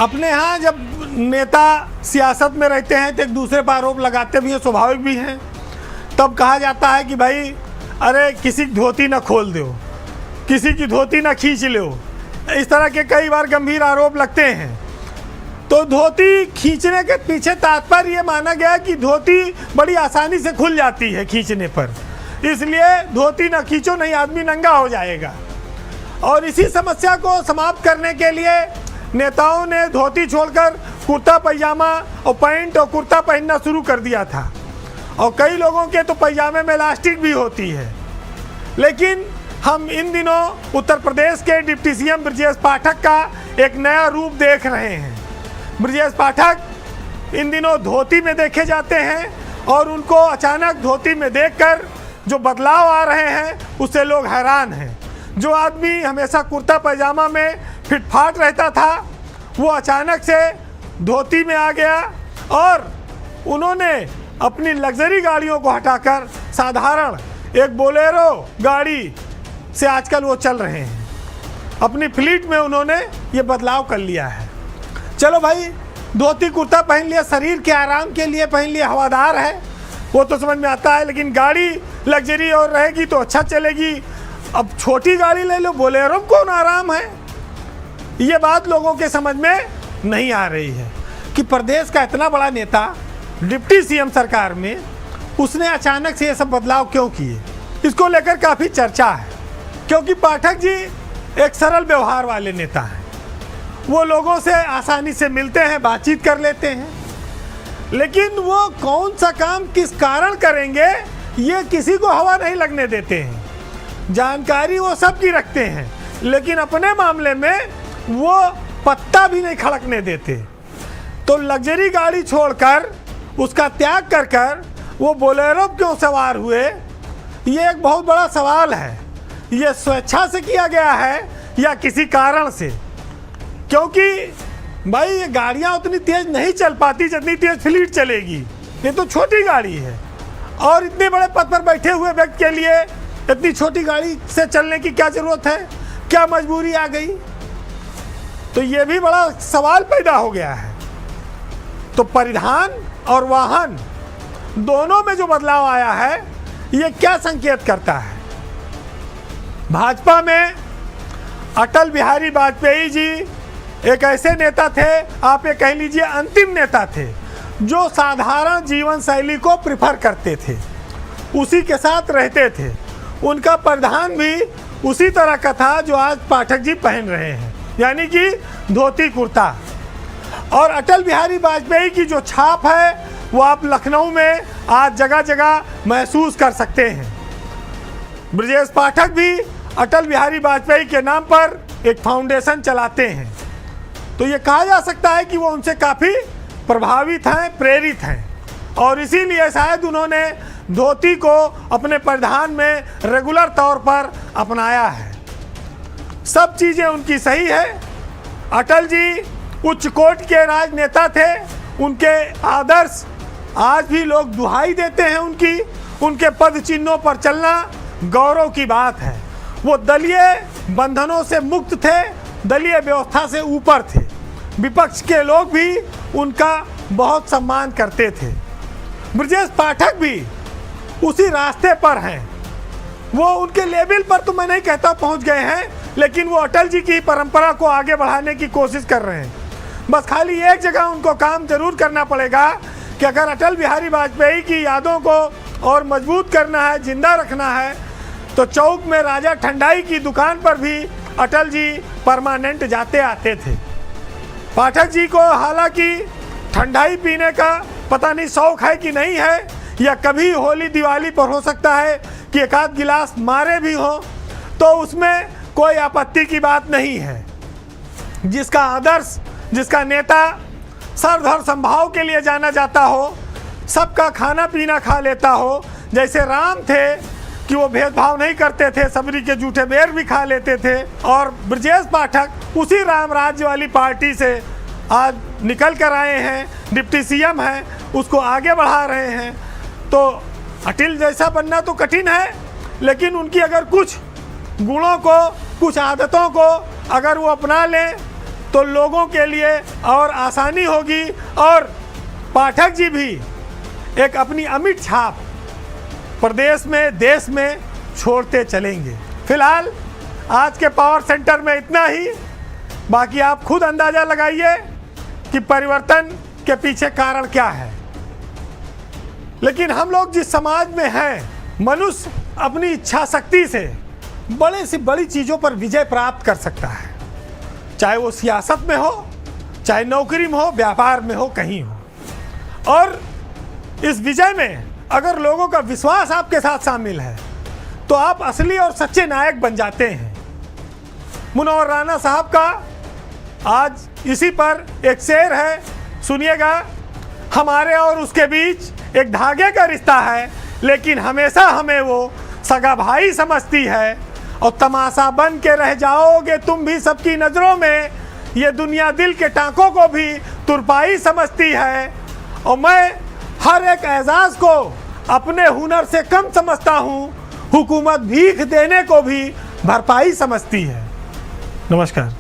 अपने यहाँ जब नेता सियासत में रहते हैं तो एक दूसरे पर आरोप लगाते भी हैं, स्वाभाविक भी हैं। तब कहा जाता है कि भाई अरे किसी की धोती ना खोल दो, किसी की धोती ना खींच लो, इस तरह के कई बार गंभीर आरोप लगते हैं। तो धोती खींचने के पीछे तात्पर्य ये माना गया कि धोती बड़ी आसानी से खुल जाती है खींचने पर, इसलिए धोती ना खींचो नहीं आदमी नंगा हो जाएगा। और इसी समस्या को समाप्त करने के लिए नेताओं ने धोती छोड़कर कुर्ता पैजामा और पैंट और कुर्ता पहनना शुरू कर दिया था। और कई लोगों के तो पैजामे में इलास्टिक भी होती है। लेकिन हम इन दिनों उत्तर प्रदेश के डिप्टी सीएम ब्रजेश पाठक का एक नया रूप देख रहे हैं। ब्रजेश पाठक इन दिनों धोती में देखे जाते हैं और उनको अचानक धोती में देखकर जो बदलाव आ रहे हैं उससे लोग हैरान हैं। जो आदमी हमेशा कुर्ता पैजामा में फिटफाट रहता था वो अचानक से धोती में आ गया और उन्होंने अपनी लग्जरी गाड़ियों को हटाकर साधारण एक बोलेरो गाड़ी से आजकल वो चल रहे हैं। अपनी फ्लीट में उन्होंने ये बदलाव कर लिया है। चलो भाई, धोती कुर्ता पहन लिया, शरीर के आराम के लिए पहन लिया, हवादार है, वो तो समझ में आता है। लेकिन गाड़ी लग्जरी और रहेगी तो अच्छा चलेगी। अब छोटी गाड़ी ले लो, बोलेरो में कौन आराम है? ये बात लोगों के समझ में नहीं आ रही है कि प्रदेश का इतना बड़ा नेता डिप्टी सीएम सरकार में उसने अचानक से ये सब बदलाव क्यों किए। इसको लेकर काफ़ी चर्चा है, क्योंकि पाठक जी एक सरल व्यवहार वाले नेता हैं। वो लोगों से आसानी से मिलते हैं, बातचीत कर लेते हैं, लेकिन वो कौन सा काम किस कारण करेंगे ये किसी को हवा नहीं लगने देते हैं। जानकारी वो सबकी रखते हैं, लेकिन अपने मामले में वो पत्ता भी नहीं खड़कने देते। तो लग्जरी गाड़ी छोड़कर उसका त्याग कर कर वो बोलेरो क्यों सवार हुए, ये एक बहुत बड़ा सवाल है। ये स्वेच्छा से किया गया है या किसी कारण से? क्योंकि भाई ये गाड़ियाँ उतनी तेज नहीं चल पाती जितनी तेज फ्लीट चलेगी। ये तो छोटी गाड़ी है और इतने बड़े पद पर बैठे हुए व्यक्ति के लिए इतनी छोटी गाड़ी से चलने की क्या जरूरत है? क्या मजबूरी आ गई? तो ये भी बड़ा सवाल पैदा हो गया है। तो परिधान और वाहन दोनों में जो बदलाव आया है ये क्या संकेत करता है? भाजपा में अटल बिहारी वाजपेयी जी एक ऐसे नेता थे, आप ये कह लीजिए अंतिम नेता थे, जो साधारण जीवन शैली को प्रिफर करते थे, उसी के साथ रहते थे। उनका परिधान भी उसी तरह का था जो आज पाठक जी पहन रहे हैं, यानी कि धोती कुर्ता। और अटल बिहारी वाजपेयी की जो छाप है वो आप लखनऊ में आज जगह जगह महसूस कर सकते हैं। ब्रजेश पाठक भी अटल बिहारी वाजपेयी के नाम पर एक फाउंडेशन चलाते हैं। तो ये कहा जा सकता है कि वो उनसे काफ़ी प्रभावित हैं, प्रेरित हैं, और इसीलिए शायद उन्होंने धोती को अपने परिधान में रेगुलर तौर पर अपनाया है। सब चीज़ें उनकी सही है। अटल जी उच्च कोट के राजनेता थे, उनके आदर्श आज भी लोग दुहाई देते हैं उनकी। उनके पद चिन्हों पर चलना गौरव की बात है। वो दलीय बंधनों से मुक्त थे, दलीय व्यवस्था से ऊपर थे। विपक्ष के लोग भी उनका बहुत सम्मान करते थे। ब्रजेश पाठक भी उसी रास्ते पर हैं। वो उनके लेवल पर तो मैं नहीं कहता पहुंच गए हैं, लेकिन वो अटल जी की परंपरा को आगे बढ़ाने की कोशिश कर रहे हैं। बस खाली एक जगह उनको काम जरूर करना पड़ेगा कि अगर अटल बिहारी वाजपेयी की यादों को और मजबूत करना है, जिंदा रखना है, तो चौक में राजा ठंडाई की दुकान पर भी अटल जी परमानेंट जाते आते थे। पाठक जी को हालांकि ठंडाई पीने का पता नहीं शौक है कि नहीं है, या कभी होली दिवाली पर हो सकता है कि एक आध गिलास मारे भी हो, तो उसमें कोई आपत्ति की बात नहीं है। जिसका आदर्श, जिसका नेता सर्वधर्म संभाव के लिए जाना जाता हो, सबका खाना पीना खा लेता हो, जैसे राम थे कि वो भेदभाव नहीं करते थे, सबरी के जूठे बेर भी खा लेते थे। और ब्रजेश पाठक उसी राम राज्य वाली पार्टी से आज निकल कर आए हैं, डिप्टी सीएम हैं, उसको आगे बढ़ा रहे हैं। तो अटल जैसा बनना तो कठिन है, लेकिन उनकी अगर कुछ गुणों को, कुछ आदतों को अगर वो अपना लें तो लोगों के लिए और आसानी होगी और पाठक जी भी एक अपनी अमिट छाप प्रदेश में, देश में छोड़ते चलेंगे। फिलहाल आज के पावर सेंटर में इतना ही। बाकी आप खुद अंदाज़ा लगाइए कि परिवर्तन के पीछे कारण क्या है। लेकिन हम लोग जिस समाज में हैं, मनुष्य अपनी इच्छा शक्ति से बड़े से बड़ी चीज़ों पर विजय प्राप्त कर सकता है, चाहे वो सियासत में हो, चाहे नौकरी में हो, व्यापार में हो, कहीं हो। और इस विजय में अगर लोगों का विश्वास आपके साथ शामिल है तो आप असली और सच्चे नायक बन जाते हैं। मुनव्वर राना साहब का आज इसी पर एक शेर है, सुनिएगा। हमारे और उसके बीच एक धागे का रिश्ता है, लेकिन हमेशा हमें वो सगा भाई समझती है, और तमाशा बन के रह जाओगे तुम भी सबकी नज़रों में। ये दुनिया दिल के टाँकों को भी तुरपाई समझती है, और मैं हर एक एजाज़ को अपने हुनर से कम समझता हूँ। हुकूमत भीख देने को भी भरपाई समझती है। नमस्कार।